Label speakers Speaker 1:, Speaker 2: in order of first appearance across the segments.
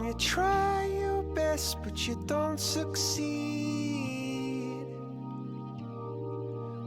Speaker 1: you try your best but you don't succeed,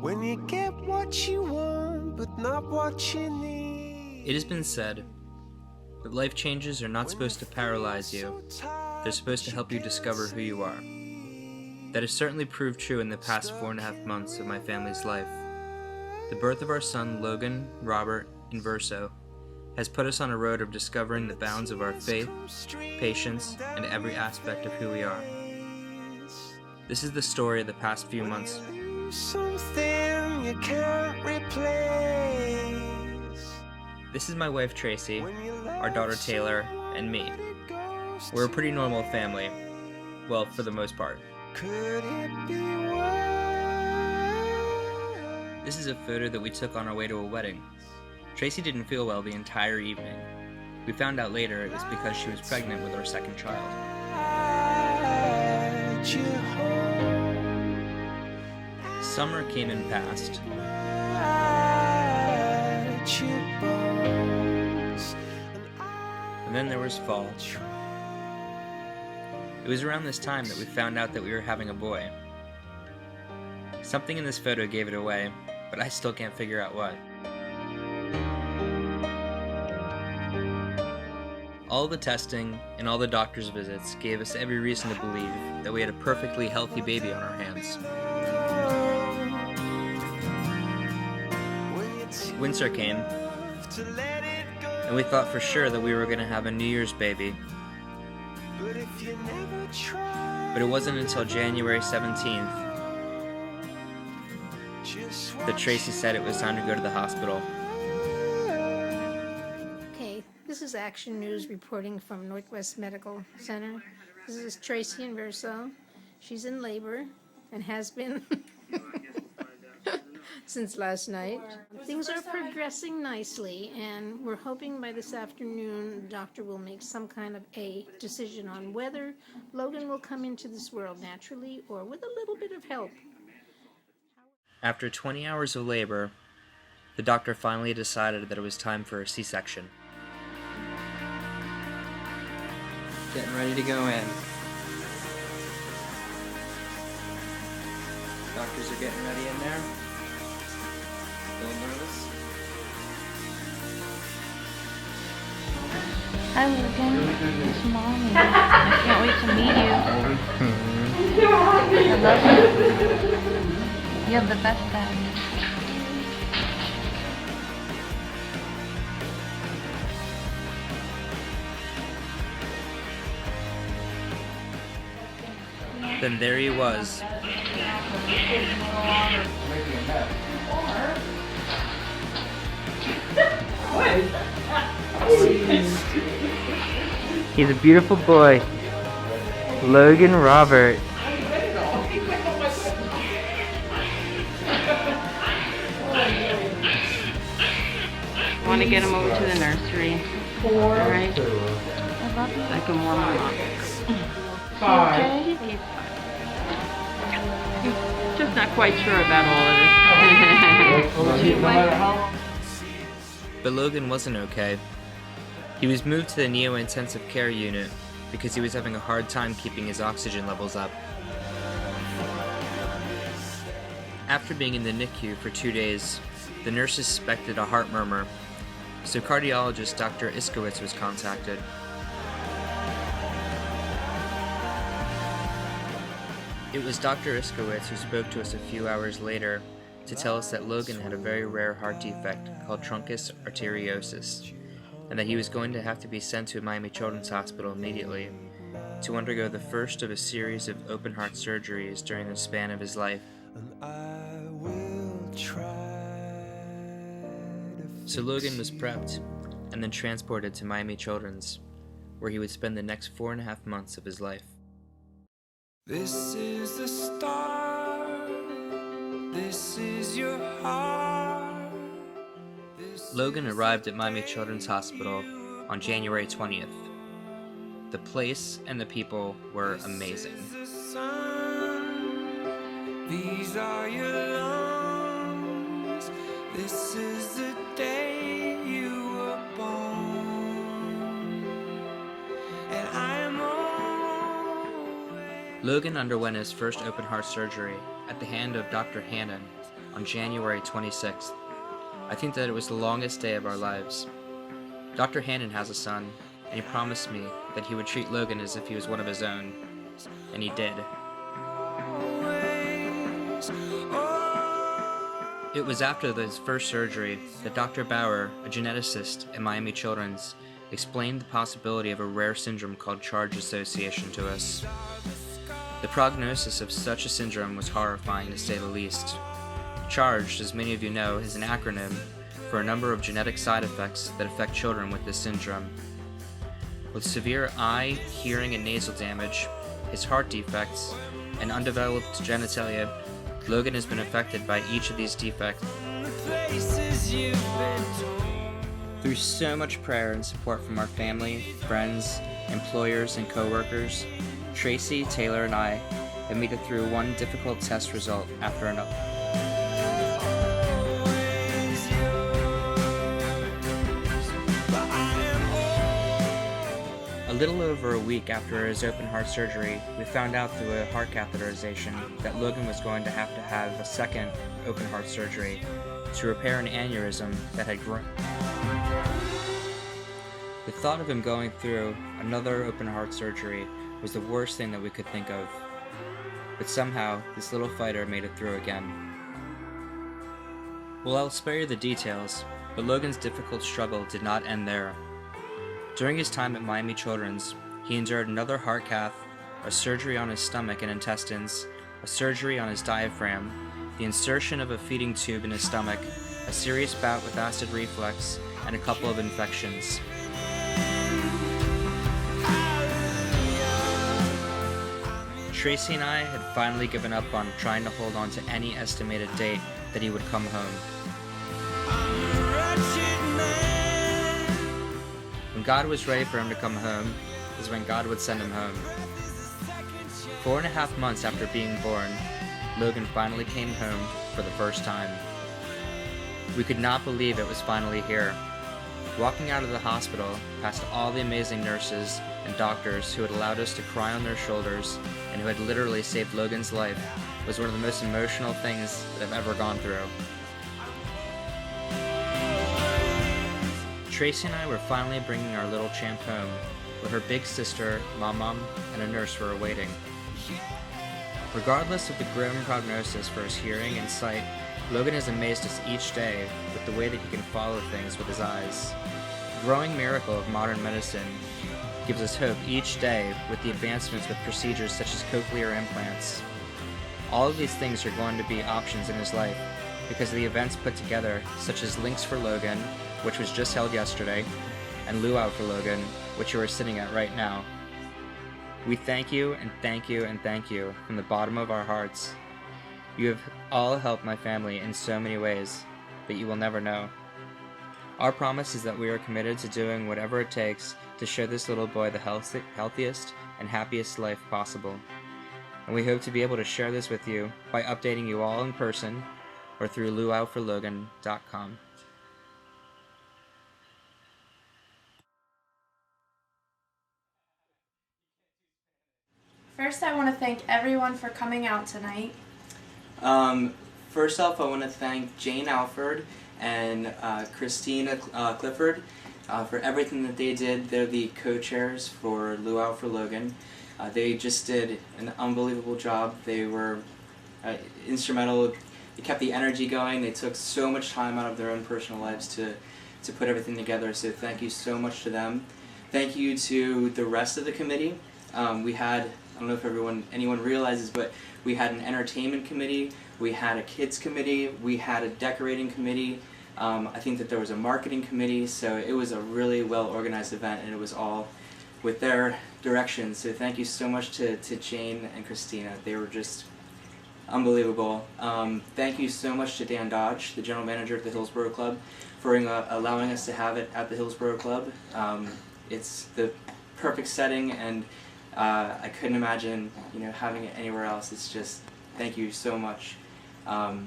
Speaker 1: when you get what you want but not what you need.
Speaker 2: It has been said that life changes are not supposed to paralyze you, they're supposed to help you discover who you are. That has certainly proved true in the past 4.5 months of my family's life. The birth of our son Logan, Robert, and Verso has put us on a road of discovering the bounds of our faith, patience, and every aspect of who we are. This is the story of the past few months.
Speaker 1: Something you can't replace.
Speaker 2: This is my wife Tracy, our daughter Taylor, and me. We're a pretty normal family. Well, for the most part.
Speaker 1: Could it be worse?
Speaker 2: This is a photo that we took on our way to a wedding. Tracy didn't feel well the entire evening. We found out later it was because she was pregnant with our second child. Summer came and passed. And then there was fall. It was around this time that we found out that we were having a boy. Something in this photo gave it away, but I still can't figure out what. All the testing and all the doctor's visits gave us every reason to believe that we had a perfectly healthy baby on our hands. Winter came, and we thought for sure that we were going to have a New Year's baby. But it wasn't until January 17th that Tracy said it was time to go to the hospital.
Speaker 3: Okay, this is Action News reporting from Northwest Medical Center. This is Tracy and Verso. She's in labor and has been since last night. Things are progressing nicely, and we're hoping by this afternoon the doctor will make some kind of a decision on whether Logan will come into this world naturally or with a little bit of help.
Speaker 2: After 20 hours of labor, the doctor finally decided that it was time for a C-section. Getting ready to go in. Doctors are getting ready in there. A little nervous.
Speaker 4: Hi, Logan. It's Mommy. I can't wait to meet you. I love you. You have the best dad.
Speaker 2: Then there he was. He's a beautiful boy. Logan Robert.
Speaker 5: I want to get him over to the nursery. Alright?
Speaker 4: I love you.
Speaker 5: I can warm him up.
Speaker 4: Okay?
Speaker 5: Just not quite sure about all of this.
Speaker 2: But Logan wasn't okay. He was moved to the neo-intensive care unit because he was having a hard time keeping his oxygen levels up. After being in the NICU for 2 days, the nurses suspected a heart murmur, so cardiologist Dr. Iskowitz was contacted. It was Dr. Iskowitz who spoke to us a few hours later to tell us that Logan had a very rare heart defect called truncus arteriosus, and that he was going to have to be sent to Miami Children's Hospital immediately to undergo the first of a series of open heart surgeries during the span of his life. So Logan was prepped and then transported to Miami Children's, where he would spend the next 4.5 months of his life.
Speaker 1: This is the start. This is your heart.
Speaker 2: Logan arrived at Miami Children's Hospital on January 20th. The place and the people were amazing.
Speaker 1: These are your lungs. This is the day you were born. And I am
Speaker 2: Logan underwent his first open heart surgery at the hand of Dr. Hannon on January 26th. I think that it was the longest day of our lives. Dr. Hannon has a son, and he promised me that he would treat Logan as if he was one of his own, and he did. It was after his first surgery that Dr. Bauer, a geneticist at Miami Children's, explained the possibility of a rare syndrome called C.H.A.R.G.E association to us. The prognosis of such a syndrome was horrifying, to say the least. C.H.A.R.G.E, as many of you know, is an acronym for a number of genetic side effects that affect children with this syndrome. With severe eye, hearing, and nasal damage, his heart defects, and undeveloped genitalia, Logan has been affected by each of these defects. Through so much prayer and support from our family, friends, employers, and co-workers, Tracy, Taylor, and I have made it through one difficult test result after another. A little over a week after his open heart surgery, we found out through a heart catheterization that Logan was going to have a second open heart surgery to repair an aneurysm that had grown. The thought of him going through another open heart surgery was the worst thing that we could think of. But somehow, this little fighter made it through again. Well, I'll spare you the details, but Logan's difficult struggle did not end there. During his time at Miami Children's, he endured another heart cath, a surgery on his stomach and intestines, a surgery on his diaphragm, the insertion of a feeding tube in his stomach, a serious bout with acid reflux, and a couple of infections. Tracy and I had finally given up on trying to hold on to any estimated date that he would come home. When God was ready for him to come home, is when God would send him home. 4.5 months after being born, Logan finally came home for the first time. We could not believe it was finally here. Walking out of the hospital, past all the amazing nurses and doctors who had allowed us to cry on their shoulders and who had literally saved Logan's life, was one of the most emotional things that I've ever gone through. Tracy and I were finally bringing our little champ home, where her big sister, Mom, and a nurse were awaiting. Regardless of the grim prognosis for his hearing and sight, Logan has amazed us each day with the way that he can follow things with his eyes. The growing miracle of modern medicine gives us hope each day with the advancements with procedures such as cochlear implants. All of these things are going to be options in his life because of the events put together, such as Links for Logan, which was just held yesterday, and Luau for Logan, which you are sitting at right now. We thank you and thank you and thank you from the bottom of our hearts. You have all helped my family in so many ways that you will never know. Our promise is that we are committed to doing whatever it takes to show this little boy the healthiest and happiest life possible. And we hope to be able to share this with you by updating you all in person or through luauforlogan.com.
Speaker 6: First, I want to thank everyone for coming out tonight.
Speaker 2: First off, I want to thank Jane Alford and Christina Clifford for everything that they did. They're the co-chairs for Luau for Logan. They just did an unbelievable job. They were instrumental. They kept the energy going. They took so much time out of their own personal lives to put everything together, so thank you so much to them. Thank you to the rest of the committee. We had, I don't know if anyone realizes, but we had an entertainment committee, we had a kids committee, we had a decorating committee, I think that there was a marketing committee, so it was a really well organized event, and it was all with their direction. So thank you so much to Jane and Christina. They were just unbelievable. Thank you so much to Dan Dodge, the general manager at the Hillsborough Club, for allowing us to have it at the Hillsborough Club. It's the perfect setting, and I couldn't imagine having it anywhere else. It's just, thank you so much. I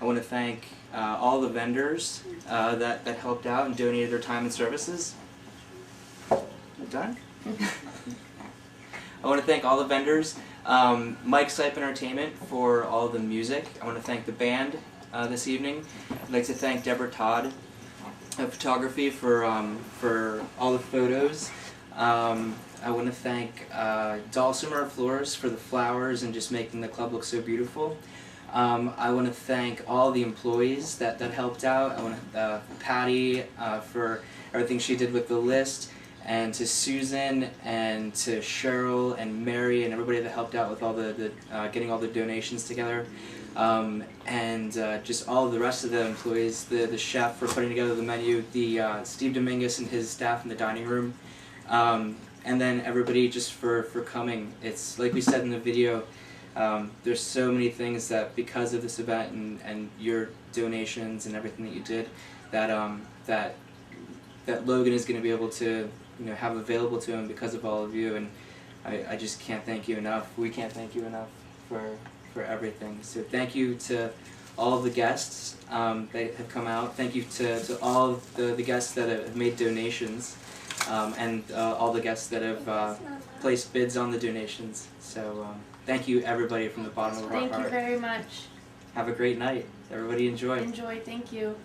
Speaker 2: want to thank all the vendors that helped out and donated their time and services. Am I done? I want to thank all the vendors Mike Sipe Entertainment for all the music. I want to thank the band this evening. I'd like to thank Deborah Todd of photography for all the photos. I want to thank Dulcimer Floors for the flowers and just making the club look so beautiful. I want to thank all the employees that helped out. I want to Patty for everything she did with the list, and to Susan and to Cheryl and Mary and everybody that helped out with all the getting all the donations together. And just all of the rest of the employees, the chef for putting together the menu, the Steve Dominguez and his staff in the dining room, and then everybody just for coming. It's like we said in the video, there's so many things that because of this event and your donations and everything that you did, that Logan is going to be able to have available to him because of all of you, and I just can't thank you enough. We can't thank you enough for everything. So thank you to all of the guests that have come out. Thank you to all of the guests that have made donations, and all the guests that have placed bids on the donations. So thank you everybody from the bottom of our heart.
Speaker 6: Thank you very much.
Speaker 2: Have a great night. Everybody enjoy.
Speaker 6: Enjoy, thank you.